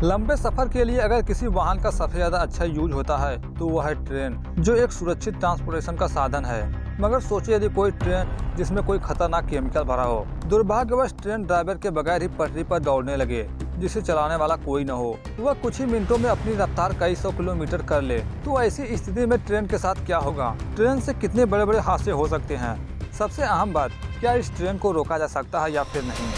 लंबे सफर के लिए अगर किसी वाहन का सबसे ज्यादा अच्छा यूज होता है तो वह है ट्रेन, जो एक सुरक्षित ट्रांसपोर्टेशन का साधन है। मगर सोचिए यदि कोई ट्रेन जिसमें कोई खतरनाक केमिकल भरा हो, दुर्भाग्यवश ट्रेन ड्राइवर के बगैर ही पटरी पर दौड़ने लगे, जिसे चलाने वाला कोई न हो, वह कुछ ही मिनटों में अपनी रफ्तार कई सौ किलोमीटर कर ले, तो ऐसी स्थिति में ट्रेन के साथ क्या होगा? ट्रेन से कितने बड़े बड़े हादसे हो सकते हैं? सबसे अहम बात, क्या इस ट्रेन को रोका जा सकता है या फिर नहीं?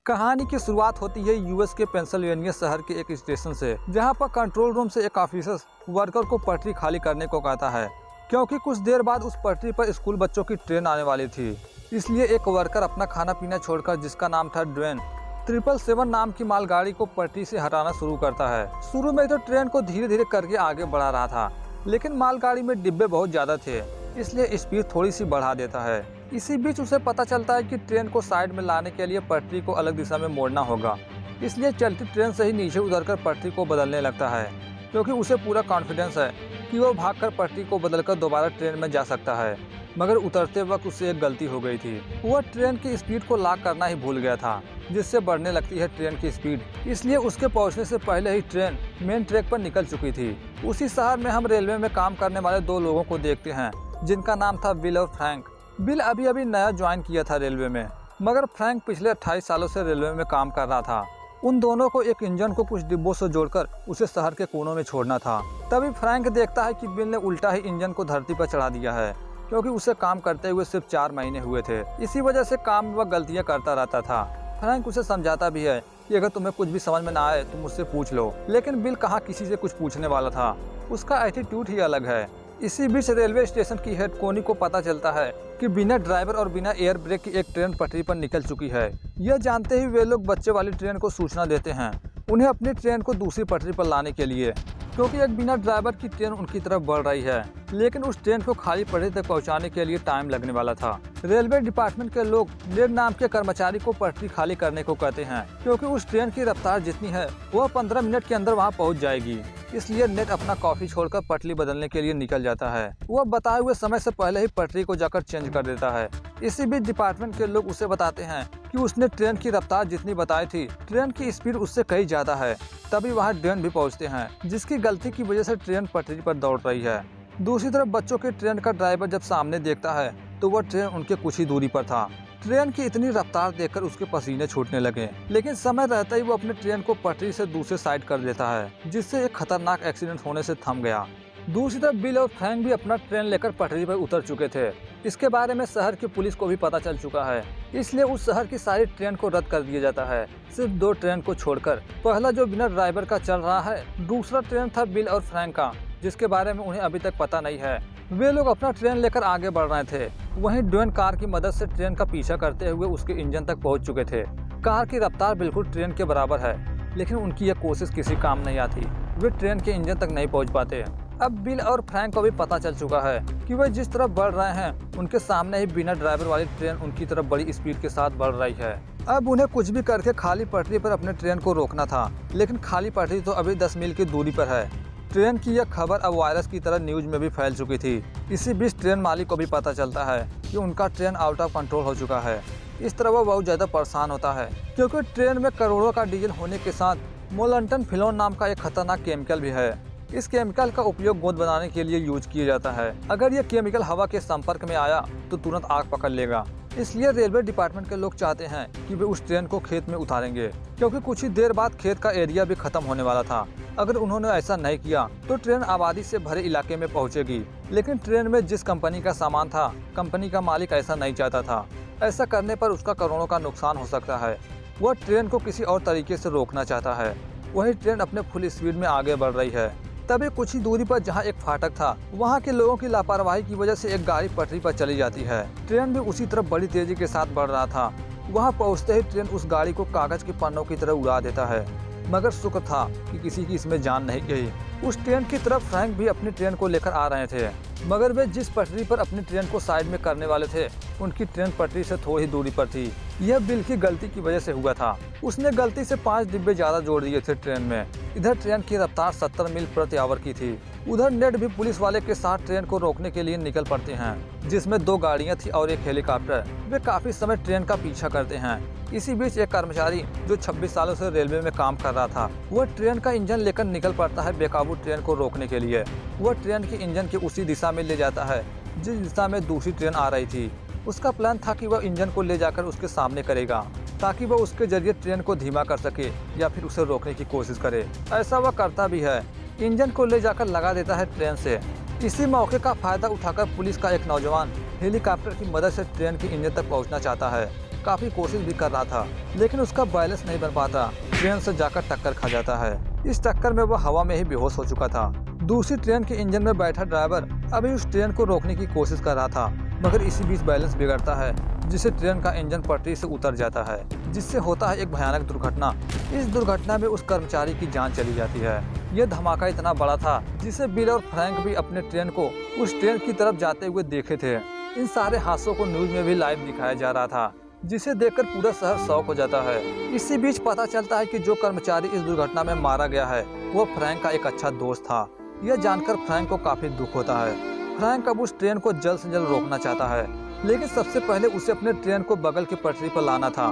कहानी की शुरुआत होती है यूएस के पेंसिल्वेनिया शहर के एक स्टेशन से, जहां पर कंट्रोल रूम से एक ऑफिसर वर्कर को पटरी खाली करने को कहता है, क्योंकि कुछ देर बाद उस पटरी पर स्कूल बच्चों की ट्रेन आने वाली थी। इसलिए एक वर्कर अपना खाना पीना छोड़कर, जिसका नाम था ड्वेन, 777 नाम की मालगाड़ी को पटरी से हटाना शुरू करता है। शुरू में तो ट्रेन को धीरे धीरे करके आगे बढ़ा रहा था, लेकिन मालगाड़ी में डिब्बे बहुत ज्यादा थे, इसलिए स्पीड थोड़ी सी बढ़ा देता है। इसी बीच उसे पता चलता है कि ट्रेन को साइड में लाने के लिए पटरी को अलग दिशा में मोड़ना होगा, इसलिए चलती ट्रेन से ही नीचे उतरकर पटरी को बदलने लगता है, क्योंकि उसे पूरा कॉन्फिडेंस है कि वो भागकर पटरी को बदलकर दोबारा ट्रेन में जा सकता है। मगर उतरते वक्त उससे एक गलती हो गई थी, वह ट्रेन की स्पीड को लॉक करना ही भूल गया था, जिससे बढ़ने लगती है ट्रेन की स्पीड। इसलिए उसके पहुंचने से पहले ही ट्रेन मेन ट्रैक पर निकल चुकी थी। उसी शहर में हम रेलवे में काम करने वाले दो लोगों को देखते हैं, जिनका नाम था बिल और फ्रैंक। बिल अभी अभी नया ज्वाइन किया था रेलवे में, मगर फ्रैंक पिछले 28 सालों से रेलवे में काम कर रहा था। उन दोनों को एक इंजन को कुछ डिब्बों से जोड़कर उसे शहर के कोनों में छोड़ना था। तभी फ्रैंक देखता है कि बिल ने उल्टा ही इंजन को धरती पर चढ़ा दिया है, क्योंकि उसे काम करते हुए सिर्फ 4 महीने हुए थे। इसी वजह से काम में वह गलतियां करता रहता था। फ्रैंक उसे समझाता भी है कि अगर तुम्हें कुछ भी समझ में ना आए तो मुझसे पूछ लो, लेकिन बिल कहाँ किसी से कुछ पूछने वाला था, उसका एटीट्यूड ही अलग है। इसी बीच रेलवे स्टेशन की हेड कोनी को पता चलता है कि बिना ड्राइवर और बिना एयर ब्रेक की एक ट्रेन पटरी पर निकल चुकी है। यह जानते ही वे लोग बच्चे वाली ट्रेन को सूचना देते हैं, उन्हें अपनी ट्रेन को दूसरी पटरी पर लाने के लिए, क्योंकि एक बिना ड्राइवर की ट्रेन उनकी तरफ बढ़ रही है, लेकिन उस ट्रेन को खाली पटरी तक पहुंचाने के लिए टाइम लगने वाला था। रेलवे डिपार्टमेंट के लोग नेड नाम के कर्मचारी को पटरी खाली करने को कहते हैं, क्योंकि उस ट्रेन की रफ्तार जितनी है वह 15 मिनट के अंदर वहां पहुंच जाएगी। इसलिए नेट अपना कॉफी छोड़कर पटरी बदलने के लिए निकल जाता है। वह बताए हुए समय से पहले ही पटरी को जाकर चेंज कर देता है। इसी बीच डिपार्टमेंट के लोग उसे बताते हैं कि उसने ट्रेन की रफ्तार जितनी बताई थी, ट्रेन की स्पीड उससे कहीं ज्यादा है। तभी वहाँ ड्वेन भी पहुँचते हैं, जिसकी गलती की वजह से ट्रेन पटरी पर दौड़ रही है। दूसरी तरफ बच्चों के ट्रेन का ड्राइवर जब सामने देखता है तो वह ट्रेन उनके कुछ ही दूरी पर था। ट्रेन की इतनी रफ्तार देखकर उसके पसीने छूटने लगे, लेकिन समय रहते ही वो अपने ट्रेन को पटरी से दूसरे साइड कर देता है, जिससे एक खतरनाक एक्सीडेंट होने से थम गया। दूसरी तरफ बिल और फ्रैंक भी अपना ट्रेन लेकर पटरी पर उतर चुके थे। इसके बारे में शहर की पुलिस को भी पता चल चुका है, इसलिए उस शहर की सारी ट्रेन को रद्द कर दिया जाता है, सिर्फ 2 ट्रेन को छोड़कर। पहला जो बिना ड्राइवर का चल रहा है, दूसरा ट्रेन था बिल और फ्रैंक का, जिसके बारे में उन्हें अभी तक पता नहीं है। वे लोग अपना ट्रेन लेकर आगे बढ़ रहे थे। वहीं ड्वेन कार की मदद से ट्रेन का पीछा करते हुए उसके इंजन तक पहुंच चुके थे। कार की रफ्तार बिल्कुल ट्रेन के बराबर है, लेकिन उनकी यह कोशिश किसी काम नहीं आती, वे ट्रेन के इंजन तक नहीं पहुंच पाते। अब बिल और फ्रैंक को भी पता चल चुका है कि वे जिस तरफ बढ़ रहे हैं, उनके सामने ही बिना ड्राइवर वाली ट्रेन उनकी तरफ बड़ी स्पीड के साथ बढ़ रही है। अब उन्हें कुछ भी करके खाली पटरी पर अपने ट्रेन को रोकना था, लेकिन खाली पटरी तो अभी 10 मील की दूरी पर है। ट्रेन की यह खबर अब वायरस की तरह न्यूज में भी फैल चुकी थी। इसी बीच ट्रेन मालिक को भी पता चलता है कि उनका ट्रेन आउट ऑफ कंट्रोल हो चुका है। इस तरह वो बहुत ज़्यादा परेशान होता है, क्योंकि ट्रेन में करोड़ों का डीजल होने के साथ मोलंटन फिनोल नाम का एक खतरनाक केमिकल भी है। इस केमिकल का उपयोग गोंद बनाने के लिए यूज किया जाता है। अगर यह केमिकल हवा के संपर्क में आया तो तुरंत आग पकड़ लेगा। इसलिए रेलवे डिपार्टमेंट के लोग चाहते हैं कि वे उस ट्रेन को खेत में उतारेंगे, क्योंकि कुछ ही देर बाद खेत का एरिया भी खत्म होने वाला था। अगर उन्होंने ऐसा नहीं किया तो ट्रेन आबादी से भरे इलाके में पहुंचेगी, लेकिन ट्रेन में जिस कंपनी का सामान था, कंपनी का मालिक ऐसा नहीं चाहता था। ऐसा करने पर उसका करोड़ों का नुकसान हो सकता है। वह ट्रेन को किसी और तरीके से रोकना चाहता है। वही ट्रेन अपने फुल स्पीड में आगे बढ़ रही है। तभी कुछ ही दूरी पर जहां एक फाटक था, वहां के लोगों की लापरवाही की वजह से एक गाड़ी पटरी पर चली जाती है। ट्रेन भी उसी तरफ बड़ी तेजी के साथ बढ़ रहा था। वहां पहुंचते ही ट्रेन उस गाड़ी को कागज के पन्नों की तरह उड़ा देता है, मगर शुक्र था कि किसी की इसमें जान नहीं गई। उस ट्रेन की तरफ फ्रैंक भी अपनी ट्रेन को लेकर आ रहे थे, मगर वे जिस पटरी पर अपनी ट्रेन को साइड में करने वाले थे, उनकी ट्रेन पटरी से थोड़ी ही दूरी पर थी। यह बिल की गलती की वजह से हुआ था। उसने गलती से 5 डिब्बे ज्यादा जोड़ दिए थे ट्रेन में। इधर ट्रेन की रफ्तार 70 मील प्रति आवर की थी। उधर नेड भी पुलिस वाले के साथ ट्रेन को रोकने के लिए निकल पड़ते हैं, जिसमें 2 गाड़ियां थी और एक हेलीकॉप्टर। वे काफी समय ट्रेन का पीछा करते हैं। इसी बीच एक कर्मचारी जो 26 सालों से रेलवे में काम कर रहा था, वह ट्रेन का इंजन लेकर निकल पड़ता है बेकाबू ट्रेन को रोकने के लिए। वह ट्रेन के इंजन के उसी दिशा में ले जाता है जिस दिशा में दूसरी ट्रेन आ रही थी। उसका प्लान था कि वह इंजन को ले जाकर उसके सामने करेगा, ताकि वह उसके जरिए ट्रेन को धीमा कर सके या फिर उसे रोकने की कोशिश करे। ऐसा वह करता भी है, इंजन को ले जाकर लगा देता है ट्रेन से। इसी मौके का फायदा उठाकर पुलिस का एक नौजवान हेलीकॉप्टर की मदद से ट्रेन के इंजन तक पहुंचना चाहता है। काफी कोशिश भी कर रहा था, लेकिन उसका बैलेंस नहीं बन पाता। ट्रेन से जाकर टक्कर खा जाता है। इस टक्कर में वह हवा में ही बेहोश हो चुका था। दूसरी ट्रेन के इंजन में बैठा ड्राइवर अभी उस ट्रेन को रोकने की कोशिश कर रहा था, मगर इसी बीच बैलेंस बिगड़ता है, जिससे ट्रेन का इंजन पटरी से उतर जाता है, जिससे होता है एक भयानक दुर्घटना। इस दुर्घटना में उस कर्मचारी की जान चली जाती है। यह धमाका इतना बड़ा था जिसे बिल और फ्रैंक भी अपने ट्रेन को उस ट्रेन की तरफ जाते हुए देखे थे। इन सारे हादसों को न्यूज में भी लाइव दिखाया जा रहा था, जिसे देखकर पूरा शहर शॉक हो जाता है। इसी बीच पता चलता है कि जो कर्मचारी इस दुर्घटना में मारा गया है वो फ्रैंक का एक अच्छा दोस्त था। यह जानकर फ्रैंक को काफी दुख होता है। फ्रैंक अब उस ट्रेन को जल्द से जल्द रोकना चाहता है, लेकिन सबसे पहले उसे अपने ट्रेन को बगल की पटरी पर लाना था।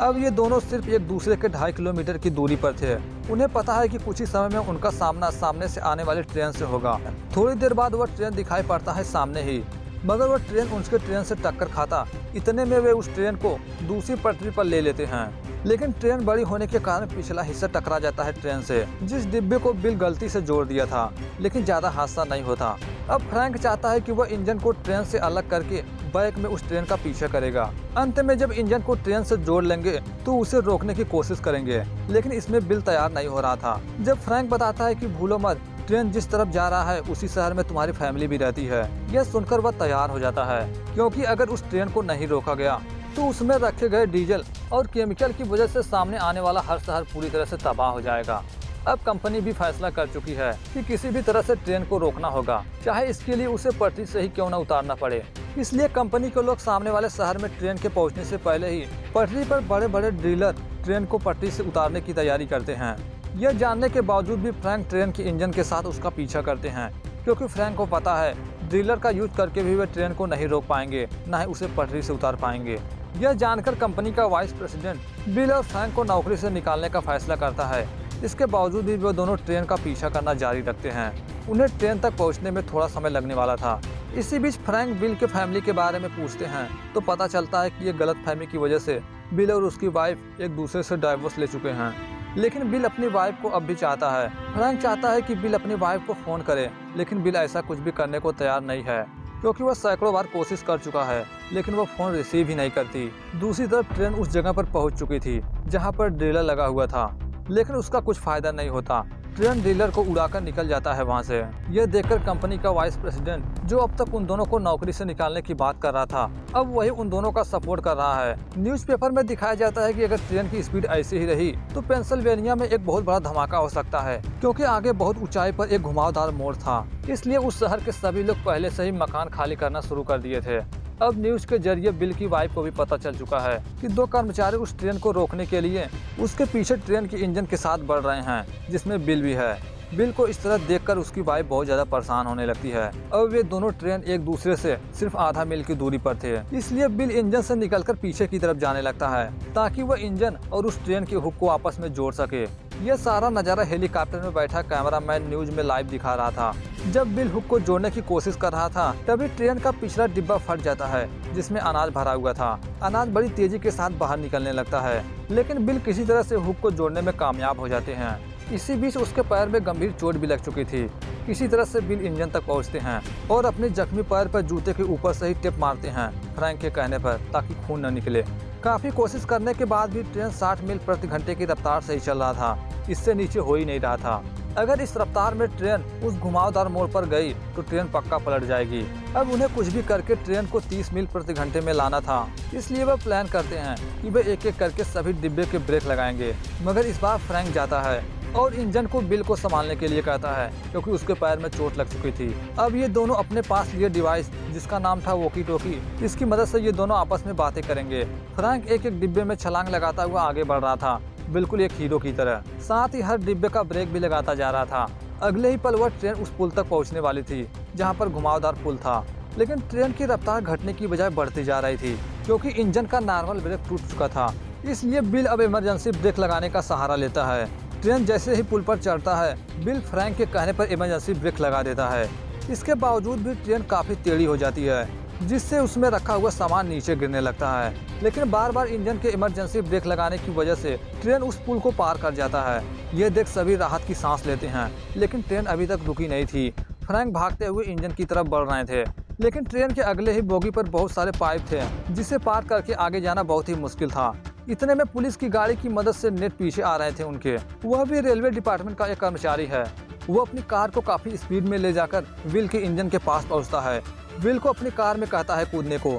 अब ये दोनों सिर्फ एक दूसरे के 2.5 किलोमीटर की दूरी पर थे। उन्हें पता है कि कुछ ही समय में उनका सामना सामने से आने वाली ट्रेन से होगा। थोड़ी देर बाद वह ट्रेन दिखाई पड़ता है सामने ही, मगर वह ट्रेन उसके ट्रेन से टक्कर खाता। इतने में वे उस ट्रेन को दूसरी पटरी पर ले लेते हैं, लेकिन ट्रेन बड़ी होने के कारण पिछला हिस्सा टकरा जाता है ट्रेन से, जिस डिब्बे को बिल गलती से जोड़ दिया था, लेकिन ज्यादा हादसा नहीं होता। अब फ्रैंक चाहता है कि वह इंजन को ट्रेन से अलग करके बैक में उस ट्रेन का पीछा करेगा। अंत में जब इंजन को ट्रेन से जोड़ लेंगे तो उसे रोकने की कोशिश करेंगे, लेकिन इसमें बिल तैयार नहीं हो रहा था। जब फ्रैंक बताता है कि भूलो मत, ट्रेन जिस तरफ जा रहा है उसी शहर में तुम्हारी फैमिली भी रहती है, यह सुनकर वह तैयार हो जाता है, क्योंकि अगर उस ट्रेन को नहीं रोका गया तो उसमें रखे गए डीजल और केमिकल की वजह से सामने आने वाला हर शहर पूरी तरह से तबाह हो जाएगा। अब कंपनी भी फैसला कर चुकी है कि किसी भी तरह से ट्रेन को रोकना होगा, चाहे इसके लिए उसे पटरी से ही क्यों न उतारना पड़े। इसलिए कंपनी के लोग सामने वाले शहर में ट्रेन के पहुंचने से पहले ही पटरी पर बड़े बड़े ड्रिलर ट्रेन को पटरी से उतारने की तैयारी करते हैं। यह जानने के बावजूद भी फ्रैंक ट्रेन के इंजन के साथ उसका पीछा करते हैं, क्योंकि फ्रैंक को पता है ड्रिलर का यूज करके भी वे ट्रेन को नहीं रोक पाएंगे, न ही उसे पटरी से उतार पाएंगे। यह जानकर कंपनी का वाइस प्रेसिडेंट बिल और फ्रैंक को नौकरी से निकालने का फैसला करता है। इसके बावजूद भी वे दोनों ट्रेन का पीछा करना जारी रखते हैं। उन्हें ट्रेन तक पहुंचने में थोड़ा समय लगने वाला था। इसी बीच फ्रैंक बिल के फैमिली के बारे में पूछते हैं तो पता चलता है कि ये गलतफहमी की वजह से बिल और उसकी वाइफ एक दूसरे से डाइवोर्स ले चुके हैं। लेकिन बिल अपनी वाइफ को अब भी चाहता है। फ्रैंक चाहता है कि बिल अपनी वाइफ को फोन करे, लेकिन बिल ऐसा कुछ भी करने को तैयार नहीं है, क्योंकि वह सैकड़ों बार कोशिश कर चुका है, लेकिन वह फोन रिसीव ही नहीं करती। दूसरी तरफ ट्रेन उस जगह पर पहुंच चुकी थी जहां पर ड्रिलर लगा हुआ था, लेकिन उसका कुछ फायदा नहीं होता। ट्रेन ड्रिलर को उड़ाकर निकल जाता है वहां से। यह देखकर कंपनी का वाइस प्रेसिडेंट, जो अब तक उन दोनों को नौकरी से निकालने की बात कर रहा था, अब वही उन दोनों का सपोर्ट कर रहा है। न्यूज़पेपर में दिखाया जाता है कि अगर ट्रेन की स्पीड ऐसी ही रही तो पेंसिल्वेनिया में एक बहुत बड़ा धमाका हो सकता है, क्योंकि आगे बहुत ऊंचाई पर एक घुमावदार मोड़ था। इसलिए उस शहर के सभी लोग पहले से ही मकान खाली करना शुरू कर दिए थे। अब न्यूज के जरिए बिल की वाइफ को भी पता चल चुका है कि 2 कर्मचारी उस ट्रेन को रोकने के लिए उसके पीछे ट्रेन के इंजन के साथ बढ़ रहे हैं, जिसमें बिल भी है। बिल को इस तरह देखकर उसकी वाइफ बहुत ज्यादा परेशान होने लगती है। अब वे दोनों ट्रेन एक दूसरे से सिर्फ आधा मील की दूरी पर थे, इसलिए बिल इंजन से निकलकर पीछे की तरफ जाने लगता है, ताकि वह इंजन और उस ट्रेन के हुक को आपस में जोड़ सके। यह सारा नजारा हेलीकॉप्टर में बैठा कैमरामैन न्यूज में लाइव दिखा रहा था। जब बिल हुक को जोड़ने की कोशिश कर रहा था, तभी ट्रेन का पिछला डिब्बा फट जाता है, जिसमें अनाज भरा हुआ था। अनाज बड़ी तेजी के साथ बाहर निकलने लगता है, लेकिन बिल किसी तरह से हुक को जोड़ने में कामयाब हो जाते हैं। इसी बीच उसके पैर में गंभीर चोट भी लग चुकी थी। किसी तरह से बिल इंजन तक पहुंचते हैं और अपने जख्मी पैर पर जूते के ऊपर से ही टिप मारते हैं, फ्रैंक के कहने पर, ताकि खून न निकले। काफी कोशिश करने के बाद भी ट्रेन 60 मील प्रति घंटे की रफ्तार से ही चल रहा था, इससे नीचे हो ही नहीं रहा था। अगर इस रफ्तार में ट्रेन उस घुमावदार मोड़ पर गई तो ट्रेन पक्का पलट जाएगी। अब उन्हें कुछ भी करके ट्रेन को 30 मील प्रति घंटे में लाना था, इसलिए वह प्लान करते हैं कि वे एक एक करके सभी डिब्बे के ब्रेक लगाएंगे। मगर इस बार फ्रैंक जाता है और इंजन को बिल को संभालने के लिए कहता है, क्योंकि उसके पैर में चोट लग चुकी थी। अब ये दोनों अपने पास लिए डिवाइस, जिसका नाम था वॉकी टॉकी, इसकी मदद से ये दोनों आपस में बातें करेंगे। फ्रैंक एक एक डिब्बे में छलांग लगाता हुआ आगे बढ़ रहा था, बिल्कुल एक हीरो की तरह। साथ ही हर डिब्बे का ब्रेक भी लगाता जा रहा था। अगले ही पल वह ट्रेन उस पुल तक पहुंचने वाली थी जहां पर घुमावदार पुल था, लेकिन ट्रेन की रफ्तार घटने की बजाय बढ़ती जा रही थी क्योंकि इंजन का नॉर्मल ब्रेक टूट चुका था। इसलिए बिल अब इमरजेंसी ब्रेक लगाने का सहारा लेता है। ट्रेन जैसे ही पुल पर चढ़ता है, बिल फ्रैंक के कहने पर इमरजेंसी ब्रेक लगा देता है। इसके बावजूद भी ट्रेन काफी टेढ़ी हो जाती है, जिससे उसमें रखा हुआ सामान नीचे गिरने लगता है। लेकिन बार बार इंजन के इमरजेंसी ब्रेक लगाने की वजह से ट्रेन उस पुल को पार कर जाता है। यह देख सभी राहत की सांस लेते हैं, लेकिन ट्रेन अभी तक रुकी नहीं थी। फ्रैंक भागते हुए इंजन की तरफ बढ़ रहे थे, लेकिन ट्रेन के अगले ही बोगी पर बहुत सारे पाइप थे, जिसे पार करके आगे जाना बहुत ही मुश्किल था। इतने में पुलिस की गाड़ी की मदद से नेट पीछे आ रहे थे उनके। वह भी रेलवे डिपार्टमेंट का एक कर्मचारी है। वो अपनी कार को काफी स्पीड में ले जाकर विल के इंजन के पास पहुंचता है। विल को अपनी कार में कहता है कूदने को।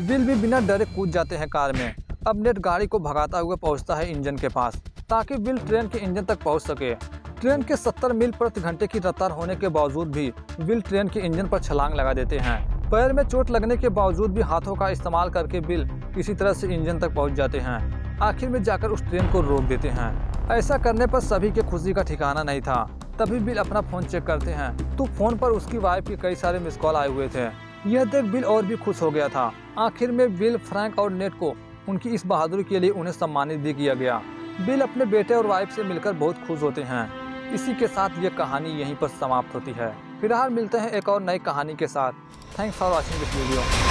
विल भी बिना डरे कूद जाते हैं कार में। अब नेट गाड़ी को भगाता हुआ पहुंचता है इंजन के पास, ताकि विल ट्रेन के इंजन तक पहुंच सके। ट्रेन के 70 मील प्रति घंटे की रफ्तार होने के बावजूद भी विल ट्रेन के इंजन पर छलांग लगा देते हैं। पैर में चोट लगने के बावजूद भी हाथों का इस्तेमाल करके विल किसी तरह से इंजन तक पहुंच जाते हैं। आखिर में जाकर उस ट्रेन को रोक देते हैं। ऐसा करने पर सभी के खुशी का ठिकाना नहीं था। तभी बिल अपना फोन चेक करते हैं तो फोन पर उसकी वाइफ के कई सारे मिस कॉल आए हुए थे। यह देख बिल और भी खुश हो गया था। आखिर में बिल, फ्रैंक और नेट को उनकी इस बहादुरी के लिए उन्हें सम्मानित भी किया गया। बिल अपने बेटे और वाइफ से मिलकर बहुत खुश होते हैं। इसी के साथ ये कहानी यहीं पर समाप्त होती है। फिलहाल मिलते हैं एक और नई कहानी के साथ। Thanks for watching this video.